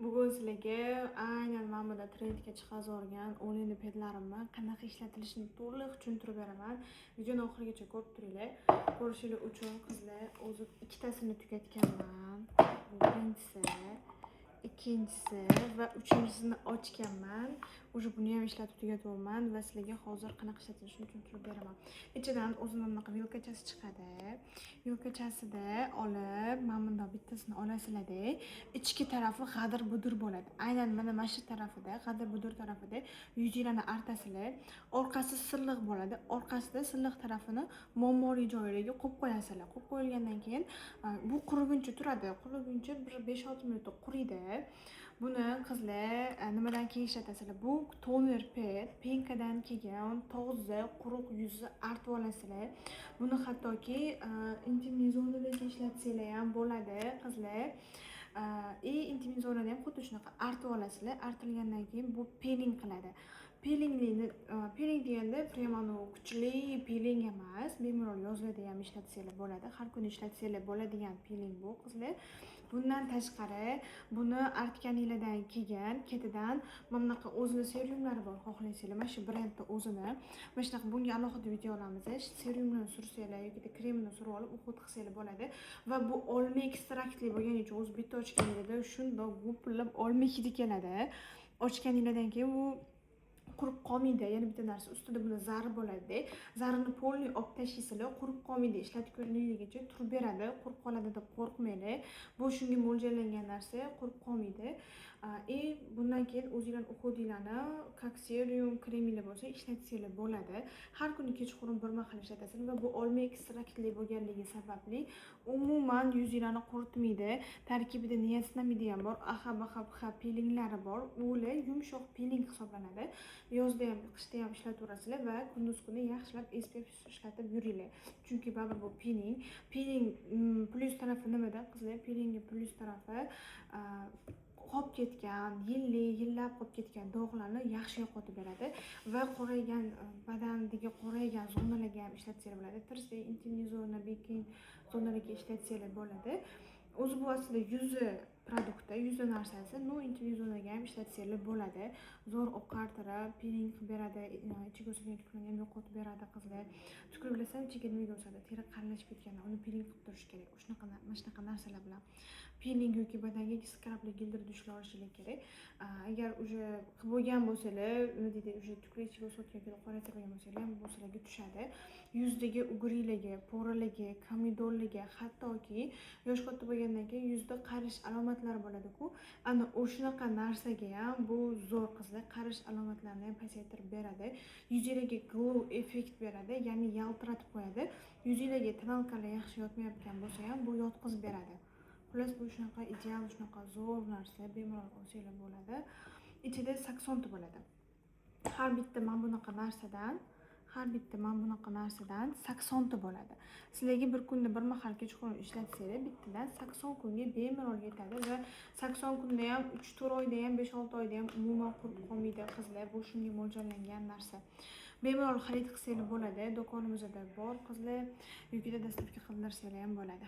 Bugun sizlarga aynan mana bunda trendga chiqazorgan o'yinli pedlarimni qanaqa ishlatilishini to'liq tushuntirib beraman. Videoni oxirigacha ko'rib turinglar. Ko'rishingiz uchun qizlar o'zi ikkitasini tugatganman. Bu birinchisi, ikkinchisi va uchinchisini ochganman. Уже buni ham ishlatib tugatyapman va sizlarga hozir qanaqa ishlatilishini tushuntirib beraman. Ichidan o'zining bunaqa vilkachasi chiqadi. Vilkachasida olib, mana bundoq bittasini olasizlarda, ichki tarafi g'adir-budir bo'ladi. Aynan mana shu tarafida, g'adir-budir tarafida yuzinglarni artasizlar. Orqasi silliq bo'ladi. Orqasida silliq tarafini muammoli joylariga qo'yib qo'yasizlar. Qo'yib qo'yilgandan keyin bu quriguncha turadi. Quriguncha bir 5-6 minutda quriydi. Buni qizlar nimadan keyin ishlatasizlar? Bu toner ped, penkadan kelgan toza, quruq yuzni artib olasizlar. Buni hattoki intimniy zonalarga ishlatsanglar ham bo'ladi, qizlar. Intim zonada ham xuddi shunaqa artib olasizlar. Artilgandan keyin bu peeling qiladi. Peeling deganda premano kuchli peeling emas, bemalol yozlarda ham ishlatsanglar bo'ladi. Har kuni ishlatsanglar bo'ladigan peeling bu, qizlar. Bundan tashqari, buni artganinglardan keyin ketidan mana bunaqa o'zini seryumlari bor, xohlasanglar. Mana shu brendni o'zini. Mana shunaqa bunga alohida video olamiz. Seryumini sursanglar yoki kremini surib olib, uxut qilsanglar bo'ladi. Va bu olma ekstraktli bo'lgani uchun o'zi bitta ochganinglarda shundoq gupillab olma hidi keladi. Ochganinglardan keyin u qurib qolmaydi. Yana bitta narsa, ustida buni zari bo'ladi. Zarini polni olib tashlaysizlar, qurib qolmaydi. Ishlatgunligicha turib beradi. Qurib qoladi deb qo'rqmanglar. Bu shunga mo'ljallangan narsa, qurib qolmaydi. Bundan keyin o'zingizlarning uxudinglarni serum kreminglar bo'lsa ishlatsanglar bo'ladi. Har kuni kechqurun bir mahal ishlatasizlar va bu olma ekstraktli bo'lganligi sababli umuman yuzinglarni quritmaydi. Tarkibida niasinamidi ham bor, AHA peelinglari bor. Ular yumshoq peeling hisoblanadi. Yozda ham, qishda ham ishlataverasizlar va kunduz kuni yaxshilab SPF ishlatib yuringlar. Chunki baribir bu peeling. Peeling plyus tarafi nimada? Qizlar, peelingning plyus tarafi qolib ketgan, yillab qolib ketgan dog'larni yaxshi yo'qotib beradi va qoraygan badandagi qoraygan zonalarga ham ishlatsanglar bo'ladi. Tirsa, intimniy zona, bekin zonalarga ishlatsanglar bo'ladi. O'zi bu aslida yuzi produkti, yuzi narsasi, intimniy zonaga ham ishlatsanglar bo'ladi. Zo'r oqartirib, peeling qilib beradi, ichiga o'sgan tukrani ham yo'qotib beradi, qizlar. Tukr bilasam, ichiga nima o'sadi? Teri qalinlashib ketganda uni peeling qilib turish kerak. Shunaqa narsalar bilan peeling yoki badanga skrabli gildir dushlar olishingiz kerak. Agar уже qilib bo'lgan bo'lsalar, nima deydi, уже tukri ichiga o'sayotgan yoki qoraytirgan bo'lsalar ham bu sizlarga tushadi. Yuzdagi ugrilarga, poralarga, komidorlarga, hattoki yosh katta bo'lgandan keyin yuzda qarish alomatlari bo'ladi-ku, ana o'shunaqa narsaga ham bu zo'r, qizlar. Qarish alomatlarini ham pasaytirib beradi. Yuzingizga glow effekt beradi, ya'ni yaltiratib qo'yadi. Yuzingizga tonalkalar yaxshi yotmayotgan bo'lsa ham bu yotqizib beradi. Xullas, bu shunaqa ideal, shunaqa zo'r narsa, bemalol olsanglar bo'ladi. Ichida saksonta bo'ladi. Har bitta mana bunaqa narsadan 80 ta bo'ladi. Sizlarga bir kunda bir mahal kechqurun ishlatsanglar, bittadan 80 kunga bemalol yetadi va 80 kunda ham, 3-4 oyda ham, 5-6 oyda ham umuman qurib qolmaydi, qizlar. Bu shunga mo'ljallangan narsa. Bemalol xarid qilsanglar bo'ladi. Do'konimizda bor, qizlar. Yoki dastavka qildirsanglar ham bo'ladi.